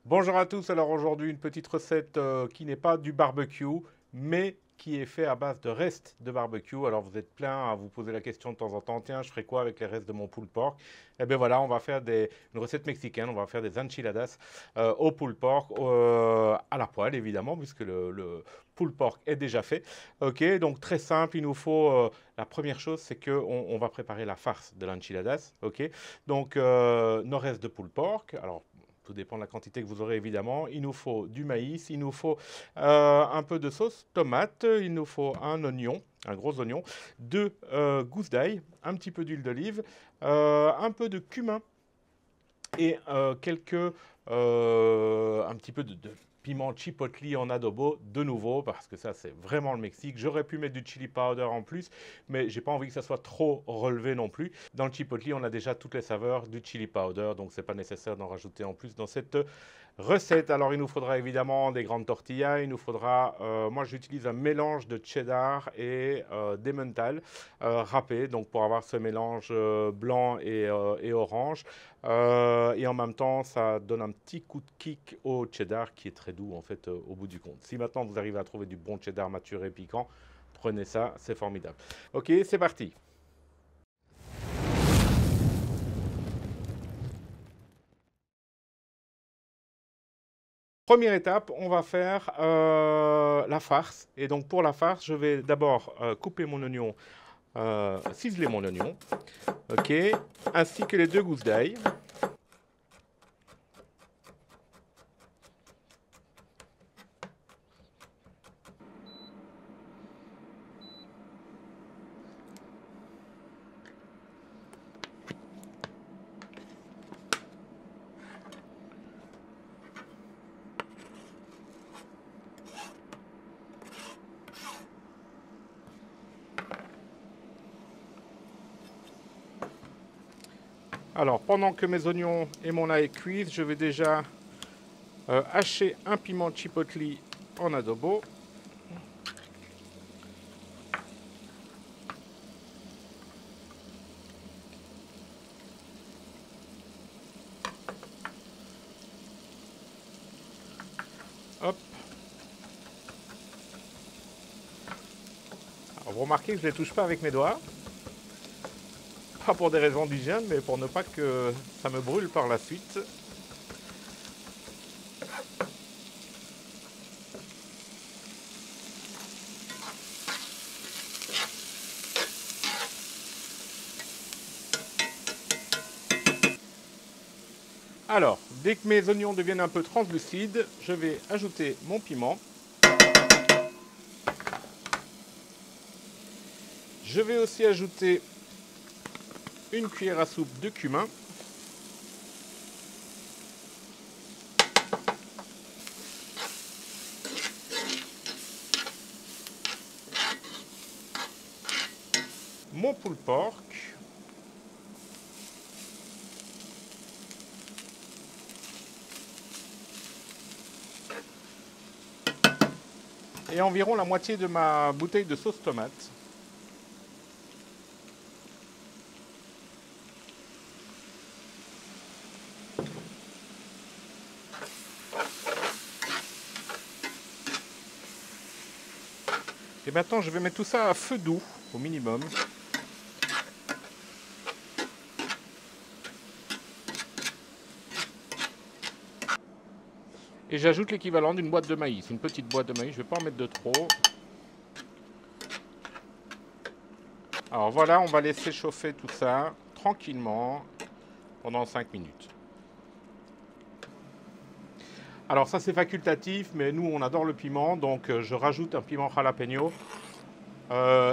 Bonjour à tous, alors aujourd'hui une petite recette qui n'est pas du barbecue, mais qui est fait à base de restes de barbecue. Alors vous êtes plein à vous poser la question de temps en temps, tiens, je ferai quoi avec les restes de mon pulled pork? Eh bien voilà, on va faire une recette mexicaine, on va faire des enchiladas au pulled pork, à la poêle évidemment, puisque le pulled pork est déjà fait. Ok, donc très simple, il nous faut, la première chose c'est qu'on va préparer la farce de l'enchiladas. Ok, donc nos restes de pulled pork, alors tout dépend de la quantité que vous aurez évidemment. Il nous faut du maïs, il nous faut un peu de sauce tomate, il nous faut un oignon, un gros oignon, deux gousses d'ail, un petit peu d'huile d'olive, un peu de cumin et un petit peu de piment chipotle en adobo de nouveau parce que ça c'est vraiment le Mexique. J'aurais pu mettre du chili powder en plus, mais j'ai pas envie que ça soit trop relevé non plus. Dans le chipotle, on a déjà toutes les saveurs du chili powder, donc c'est pas nécessaire d'en rajouter en plus dans cette recette. Alors il nous faudra évidemment des grandes tortillas, il nous faudra, moi j'utilise un mélange de cheddar et d'emmental râpé, donc pour avoir ce mélange blanc et orange. Et en même temps, ça donne un petit coup de kick au cheddar qui est très doux en fait au bout du compte. Si maintenant vous arrivez à trouver du bon cheddar maturé piquant, prenez ça, c'est formidable. Ok, c'est parti. Première étape, on va faire la farce. Et donc pour la farce, je vais d'abord couper mon oignon, ciseler mon oignon, ok, ainsi que les deux gousses d'ail. Alors pendant que mes oignons et mon ail cuisent, je vais déjà hacher un piment chipotle en adobo. Hop. Alors, vous remarquez que je ne les touche pas avec mes doigts. Pas pour des raisons d'hygiène, mais pour ne pas que ça me brûle par la suite. Alors, dès que mes oignons deviennent un peu translucides, je vais ajouter mon piment. Je vais aussi ajouter une cuillère à soupe de cumin. Mon pulled pork. Et environ la moitié de ma bouteille de sauce tomate. Et maintenant, je vais mettre tout ça à feu doux, au minimum. Et j'ajoute l'équivalent d'une boîte de maïs, une petite boîte de maïs, je ne vais pas en mettre de trop. Alors voilà, on va laisser chauffer tout ça tranquillement pendant 5 minutes. Alors ça c'est facultatif, mais nous on adore le piment, donc je rajoute un piment jalapeno,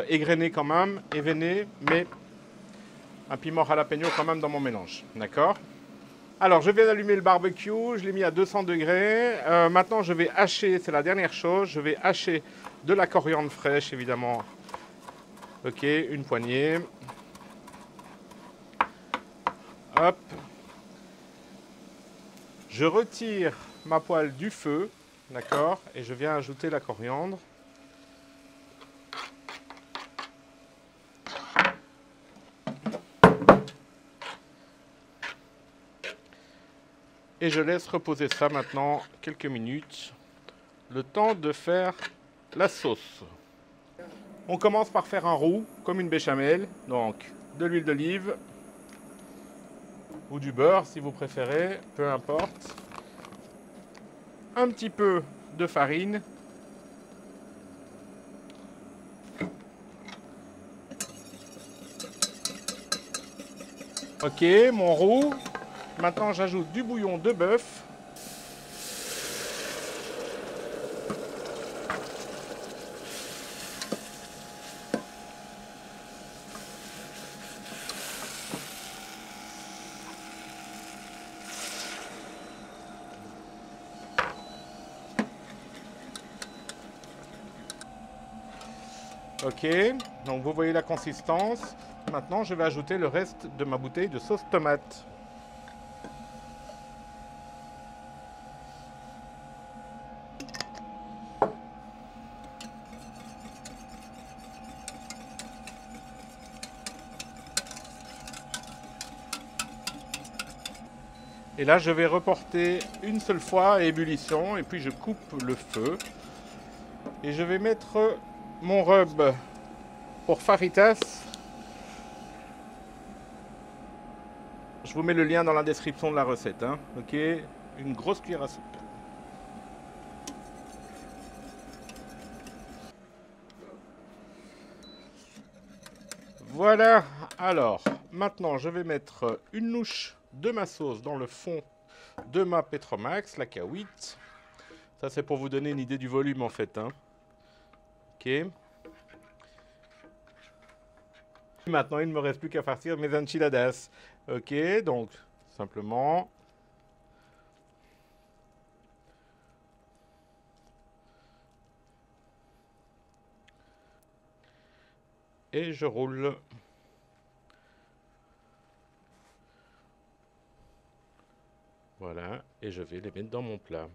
égrené quand même, éveiné, mais un piment jalapeno quand même dans mon mélange, d'accord? Alors je viens d'allumer le barbecue, je l'ai mis à 200 degrés. Maintenant je vais hacher, c'est la dernière chose, je vais hacher de la coriandre fraîche évidemment. Ok, une poignée. Hop. Je retire ma poêle du feu, d'accord, et je viens ajouter la coriandre. Et Et je laisse reposer ça maintenant quelques minutes, le temps de faire la sauce. On commence par faire un roux, comme une béchamel. Donc, de l'huile d'olive ou du beurre, si vous préférez, peu importe. Un petit peu de farine. Ok, mon roux. Maintenant, j'ajoute du bouillon de bœuf. Ok, donc vous voyez la consistance. Maintenant, je vais ajouter le reste de ma bouteille de sauce tomate. Et là, je vais reporter une seule fois à ébullition et puis je coupe le feu. Et je vais mettre mon rub pour fajitas. Je vous mets le lien dans la description de la recette. Hein. Ok, une grosse cuillère à soupe. Voilà, alors maintenant je vais mettre une louche de ma sauce dans le fond de ma Petromax, la K8. Ça c'est pour vous donner une idée du volume en fait. Hein. Ok. Maintenant il ne me reste plus qu'à farcir mes enchiladas. Ok, donc simplement. Et je roule. Voilà, et je vais les mettre dans mon plat.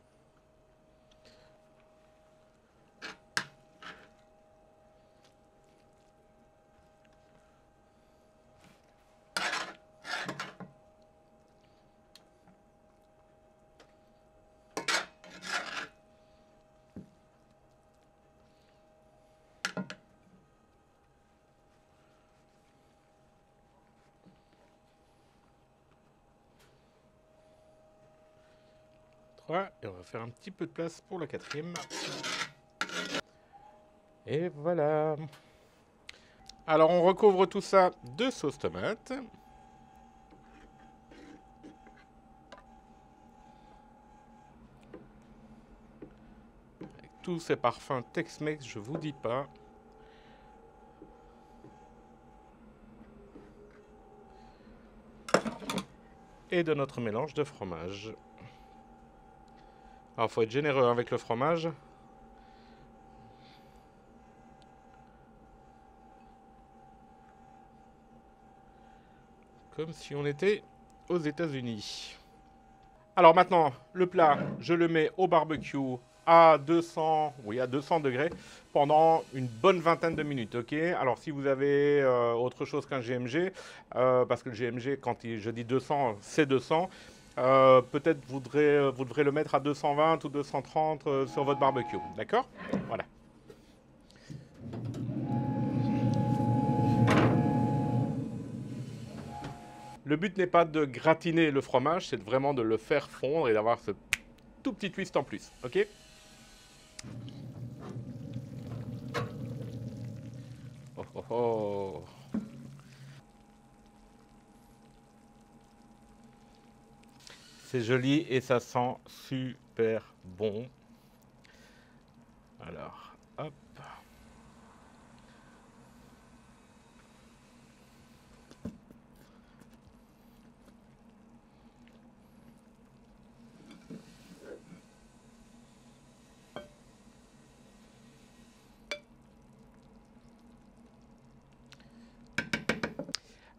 Et on va faire un petit peu de place pour la quatrième. Et voilà. Alors on recouvre tout ça de sauce tomate. Avec tous ces parfums Tex-Mex, je vous dis pas. Et de notre mélange de fromage. Alors, faut être généreux avec le fromage. Comme si on était aux États-Unis. Alors maintenant, le plat, je le mets au barbecue à 200, oui, à 200 degrés pendant une bonne vingtaine de minutes. Ok. Alors si vous avez autre chose qu'un GMG, parce que le GMG, quand je dis 200, c'est 200. Peut-être vous devrez le mettre à 220 ou 230 sur votre barbecue. D'accord? Voilà. Le but n'est pas de gratiner le fromage, c'est vraiment de le faire fondre et d'avoir ce tout petit twist en plus. Ok? Oh, oh, oh. C'est joli et ça sent super bon. Alors, hop.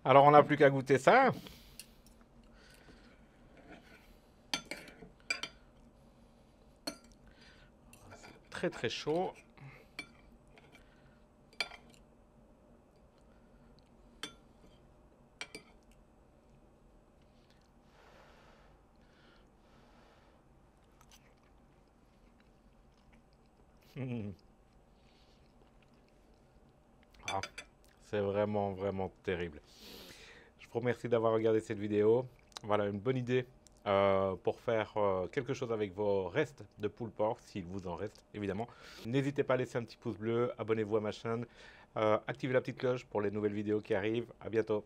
Alors, on n'a plus qu'à goûter ça. C'est très très chaud. Mm. Ah, c'est vraiment, vraiment terrible. Je vous remercie d'avoir regardé cette vidéo. Voilà une bonne idée pour faire quelque chose avec vos restes de pulled pork, s'il vous en reste, évidemment. N'hésitez pas à laisser un petit pouce bleu, abonnez-vous à ma chaîne, activez la petite cloche pour les nouvelles vidéos qui arrivent. À bientôt.